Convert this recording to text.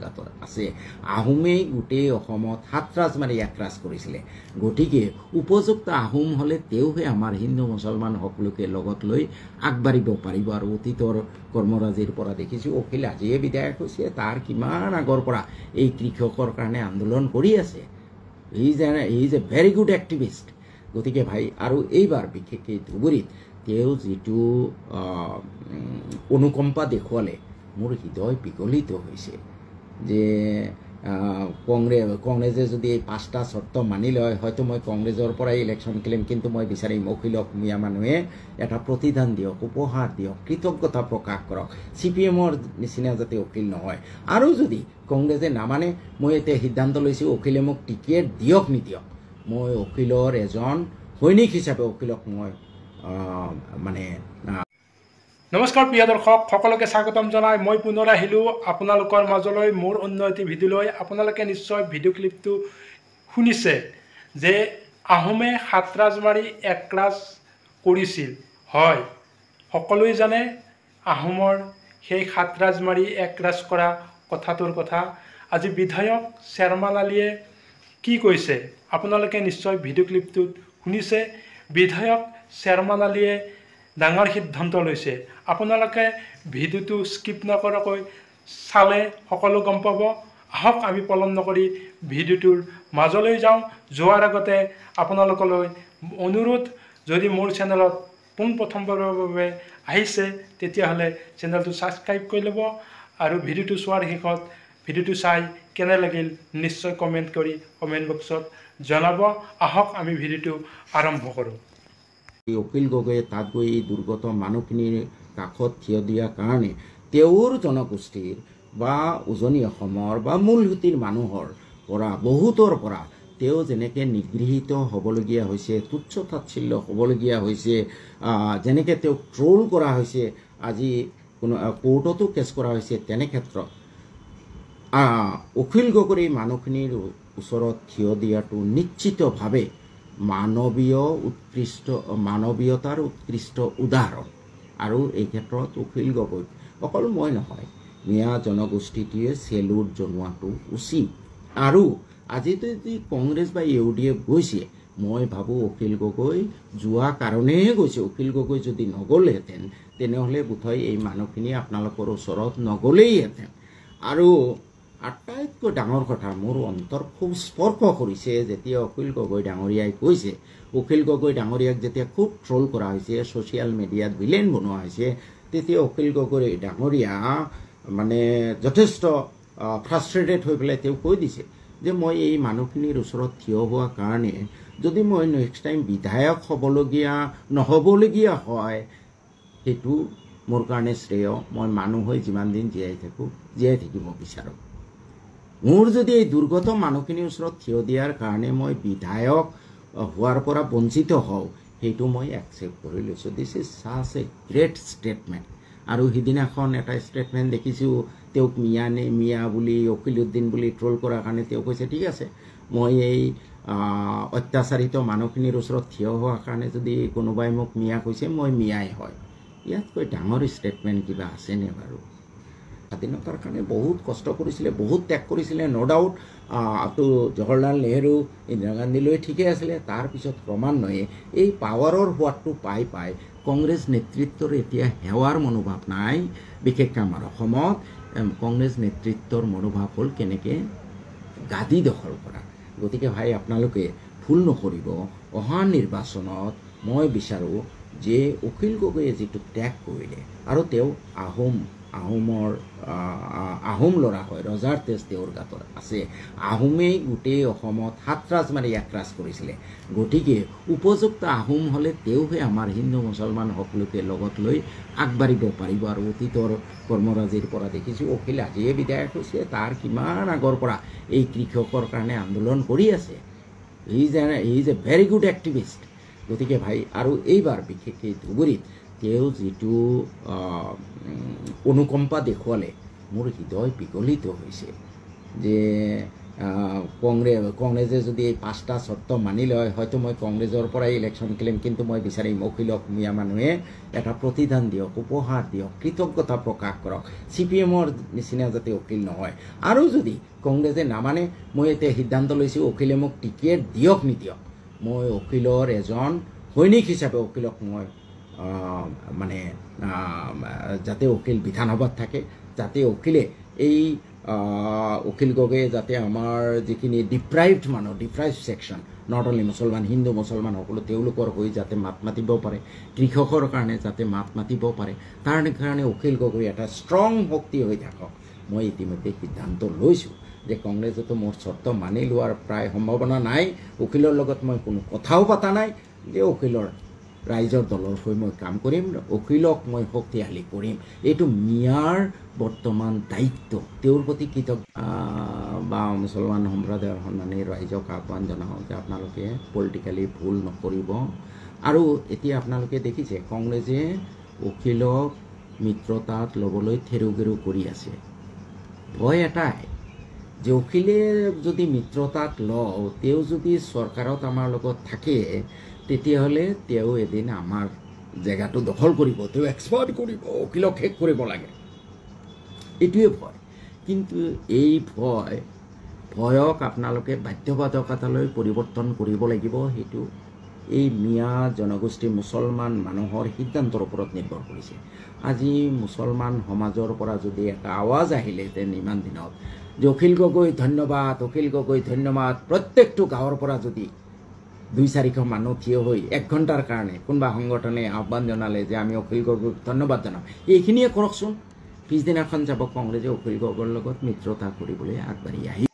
গাঁতত আছে। আহোমেই গোটেই অসমত 7 ৰাজ মাৰি 1 ৰাজ কৰিছিলে। গতিকে উপযুক্ত আহোম হ'লে তেওঁহে আমাৰ হিন্দু মুছলমান সকলোকে লগত লৈ আগবাঢ়িব পাৰিব। আৰু অতীতৰ কৰ্মৰাজিৰ পৰা দেখিছোঁ অখিল আজিয়ে বিধায়ক হৈছে, তাৰ কিমান আগৰ পৰা এই কৃষকৰ কাৰণে আন্দোলন কৰি আছে। He is a very good activist. গতিকে ভাই আৰু এইবাৰ বিশেষকৈ ধুবুৰীত তেওঁ যিটো অনুকম্পা দেখুৱালে মোৰ হৃদয় বিগলিত হৈছে যে কংগ্ৰেছে যদি এই 5টা চৰ্ত মানি লয় হয়তো মই কংগ্ৰেছৰ পৰাই ইলেকশ্যন খেলিম, কিন্তু মই বিচাৰিম অখিলক মিয়া মানুহে এটা প্ৰতিদান দিয়ক, উপহাৰ দিয়ক, কৃতজ্ঞতা প্ৰকাশ কৰক। CPM-ৰ নিচিনা যাতে অখিল নহয়। আৰু যদি কংগ্ৰেছে নামানে মই এতিয়া সিদ্ধান্ত লৈছোঁ অখিলে মোক টিকেট দিয়ক নিদিয়ক, মই অখিলৰ এজন সৈনিক হিচাপে অখিলক মই নমস্কাৰ প্ৰিয় দৰ্শক, সকলোকে স্বাগতম জনাই মই পুনৰ আহিলোঁ আপোনালোকৰ মাজলৈ মোৰ অন্য এটি ভিডিঅ' লৈ। আপোনালোকে নিশ্চয় ভিডিঅ' ক্লিপটো শুনিছে যে আহোমে 7 ৰাজ মাৰি 1 ৰাজ কৰিছিল। হয়, সকলোৱে জানে আহোমৰ সেই 7 ৰাজ মাৰি 1 ৰাজ কৰা কথাটোৰ কথা। আজি বিধায়ক শ্বেৰমান আলীয়ে কি কৈছে আপোনালোকে নিশ্চয় ভিডিঅ' ক্লিপটোত শুনিছে। বিধায়ক শ্বেৰমান আলীয়ে ডাঙৰ সিদ্ধান্ত লৈছে। আপোনালোকে ভিডিঅ'টো স্কিপ নকৰাকৈ চালে সকলো গম পাব। আহক আমি পলম নকৰি ভিডিঅ'টোৰ মাজলৈ যাওঁ। যোৱাৰ আগতে আপোনালোকলৈ অনুৰোধ, যদি মোৰ চেনেলত পোনপ্ৰথমবাৰৰ বাবে আহিছে তেতিয়াহ'লে চেনেলটো ছাবস্ক্ৰাইব কৰি ল'ব আৰু ভিডিঅ'টো চোৱাৰ শেষত ভিডিঅ'টো চাই কেনে লাগিল নিশ্চয় কমেণ্ট কৰি কমেণ্ট বক্সত জনাব। আহক আমি ভিডিঅ'টো আৰম্ভ কৰোঁ। অখিল গগৈয়ে তাত গৈ এই দুৰ্গত মানুহখিনিৰ কাষত থিয় দিয়াৰ কাৰণে তেওঁৰ জনগোষ্ঠীৰ বা উজনি অসমৰ বা মূলসুঁতিৰ মানুহৰ পৰা বহুতৰ পৰা তেওঁ যেনেকৈ নিগৃহীত হ'বলগীয়া হৈছে, তুচ্ছ তাচ্ছিল্য হ'বলগীয়া হৈছে, যেনেকৈ তেওঁক ট্ৰল কৰা হৈছে, আজি কোনো কোৰ্টতো কেছ কৰা হৈছে, তেনে ক্ষেত্ৰত অখিল গগৈৰ এই মানুহখিনিৰ ওচৰত থিয় দিয়াটো নিশ্চিতভাৱে মানৱীয়তাৰ উৎকৃষ্ট উদাহৰণ। আৰু এই ক্ষেত্ৰত অখিল গগৈ অকল মই নহয়, মিয়া জনগোষ্ঠীটোৱে চেলুট জনোৱাটো উচিত। আৰু আজি যদি কংগ্ৰেছ বা UDF গৈছে, মই ভাবোঁ অখিল গগৈ যোৱা কাৰণেহে গৈছে। অখিল গগৈ যদি নগ'লেহেঁতেন তেনেহ'লে বোধহয় এই মানুহখিনি আপোনালোকৰ ওচৰত নগ'লেইহেঁতেন। আৰু আটাইতকৈ ডাঙৰ কথা মোৰ অন্তৰ খুব স্পৰ্শ কৰিছে যেতিয়া অখিল গগৈ ডাঙৰীয়াই কৈছে, অখিল গগৈ ডাঙৰীয়াক যেতিয়া খুব ট্ৰল কৰা হৈছে, ছ'চিয়েল মিডিয়াত ভিলেন বনোৱা হৈছে, তেতিয়া অখিল গগৈ ডাঙৰীয়া মানে যথেষ্ট ফ্ৰাষ্ট্ৰেটেড হৈ পেলাই তেওঁ কৈ দিছে যে মই এই মানুহখিনিৰ ওচৰত থিয় হোৱাৰ কাৰণে যদি মই নেক্সট টাইম বিধায়ক নহ'বলগীয়া হয় সেইটো মোৰ কাৰণে শ্ৰেয়। মই মানুহ হৈ যিমান দিন জীয়াই থাকিব বিচাৰোঁ। মোৰ যদি এই দুৰ্গত মানুহখিনিৰ ওচৰত থিয় দিয়াৰ কাৰণে মই বিধায়ক হোৱাৰ পৰা বঞ্চিত হওঁ সেইটো মই একচেপ্ট কৰি লৈছোঁ। This is ছাচ A great statement. আৰু সিদিনাখন এটা ষ্টেটমেণ্ট দেখিছোঁ, তেওঁক মিয়া বুলি অখিলউদ্দিন বুলি ট্ৰল কৰাৰ কাৰণে তেওঁ কৈছে ঠিক আছে, মই এই অত্যাচাৰিত মানুহখিনিৰ ওচৰত থিয় হোৱাৰ কাৰণে যদি কোনোবাই মোক মিয়া কৈছে মই মিয়াই হয়। ইয়াতকৈ ডাঙৰ ষ্টেটমেণ্ট কিবা আছেনে বাৰু? স্বাধীনতাৰ কাৰণে বহুত কষ্ট কৰিছিলে, বহুত ত্যাগ কৰিছিলে, ন' ডাউট। তো জৱাহৰলাল নেহৰু, ইন্দিৰা গান্ধীলৈ ঠিকেই আছিলে। তাৰপিছত ক্ৰমান্বয়ে এই পাৱাৰৰ সোৱাদটো পাই কংগ্ৰেছ নেতৃত্বৰ এতিয়া সেৱাৰ মনোভাৱ নাই। বিশেষকৈ আমাৰ অসমত কংগ্ৰেছ নেতৃত্বৰ মনোভাৱ হ'ল কেনেকৈ গাদী দখল কৰা। গতিকে ভাই আপোনালোকে ভুল নকৰিব। অহা নিৰ্বাচনত মই বিচাৰোঁ যে অখিল গগৈয়ে যিটো ত্যাগ কৰিলে আৰু তেওঁ আহোম ল'ৰা হয়, ৰজাৰ তেজ তেওঁৰ গাঁতত আছে। আহোমেই গোটেই অসমত 7 ৰাজ মাৰি 1 ৰাজ কৰিছিলে। গতিকে উপযুক্ত আহোম হ'লে তেওঁহে আমাৰ হিন্দু মুছলমান সকলোকে লগত লৈ আগবাঢ়িব পাৰিব। আৰু অতীতৰ কৰ্মৰাজিৰ পৰা দেখিছোঁ অখিল আজিয়ে বিধায়ক হৈছে, তাৰ কিমান আগৰ পৰা এই কৃষকৰ কাৰণে আন্দোলন কৰি আছে। He is a very good activist. গতিকে ভাই আৰু এইবাৰ বিশেষকৈ ধুবুৰীত তেওঁ যিটো অনুকম্পা দেখুৱালে মোৰ হৃদয় বিগলিত হৈছে যে কংগ্ৰেছে যদি এই 5টা চৰ্ত মানি লয় হয়তো মই কংগ্ৰেছৰ পৰাই ইলেকশ্যন খেলিম, কিন্তু মই বিচাৰিম অখিলক মিয়া মানুহে এটা প্ৰতিদান দিয়ক, উপহাৰ দিয়ক, কৃতজ্ঞতা প্ৰকাশ কৰক, CPM-ৰ নিচিনা যাতে অখিল নহয়। আৰু যদি কংগ্ৰেছে নামানে, মই এতিয়া সিদ্ধান্ত লৈছোঁ অখিলে মোক টিকেট দিয়ক নিদিয়ক, মই অখিলৰ এজন সৈনিক হিচাপে অখিলক মই মানে যাতে অখিল বিধানসভাত থাকে, যাতে অখিলে এই অখিল গগৈয়ে যাতে আমাৰ যিখিনি ডিপ্ৰাইভড মানুহ, ডিপ্ৰাইভড ছেকশ্যন, নট অনলি মুছলমান, হিন্দু মুছলমান সকলো তেওঁলোকৰ হৈ যাতে মাত মাতিব পাৰে, কৃষকৰ কাৰণে যাতে মাত মাতিব পাৰে, তাৰ কাৰণে অখিল গগৈ এটা ষ্ট্ৰং শক্তি হৈ থাকক। মই ইতিমধ্যে সিদ্ধান্ত লৈছোঁ যে কংগ্ৰেছেতো মোৰ চৰ্ত মানি লোৱাৰ প্ৰায় সম্ভাৱনা নাই, অখিলৰ লগত মই কোনো কথাও পতা নাই যে অখিলৰ ৰাইজৰ দলৰ হৈ মই কাম কৰিম, অখিলক মই শক্তিশালী কৰিম। এইটো মিয়াৰ বৰ্তমান দায়িত্ব, তেওঁৰ প্ৰতি কৃতজ্ঞ বা মুছলমান সম্প্ৰদায়ৰ সন্মানী ৰাইজক আহ্বান জনাওঁ যে আপোনালোকে পলিটিকেলি ভুল নকৰিব। আৰু এতিয়া আপোনালোকে দেখিছে কংগ্ৰেছে অখিলক মিত্ৰতাত ল'বলৈ থেৰুগেৰু কৰি আছে। ভয় এটাই যে অখিলে যদি মিত্ৰতাত লওঁ, তেওঁ যদি চৰকাৰত আমাৰ লগত থাকে, তেতিয়াহ'লে তেওঁ এদিন আমাৰ জেগাটো দখল কৰিব, তেওঁ এক্সপাৰ্ট কৰিব, অখিলক শেষ কৰিব লাগে, এইটোৱে ভয়। কিন্তু এই ভয়ক আপোনালোকে বাধ্যবাধকতালৈ পৰিৱৰ্তন কৰিব লাগিব। সেইটো এই মিয়া জনগোষ্ঠী মুছলমান মানুহৰ সিদ্ধান্তৰ ওপৰত নিৰ্ভৰ কৰিছে। আজি মুছলমান সমাজৰ পৰা যদি এটা আৱাজ আহিলেহেঁতেন ইমান দিনত যে অখিল গগৈ ধন্যবাদ, অখিল গগৈ ধন্যবাদ, প্ৰত্যেকটো গাঁৱৰ পৰা যদি 2-4শ মানুহ থিয় হৈ 1 ঘণ্টাৰ কাৰণে কোনোবা সংগঠনে আহ্বান জনালে যে আমি অখিল গগৈক ধন্যবাদ জনাম, এইখিনিয়ে কৰকচোন, পিছদিনাখন যাব কংগ্ৰেছে অখিল গগৈৰ লগত মিত্ৰতা কৰিবলৈ আগবাঢ়ি আহি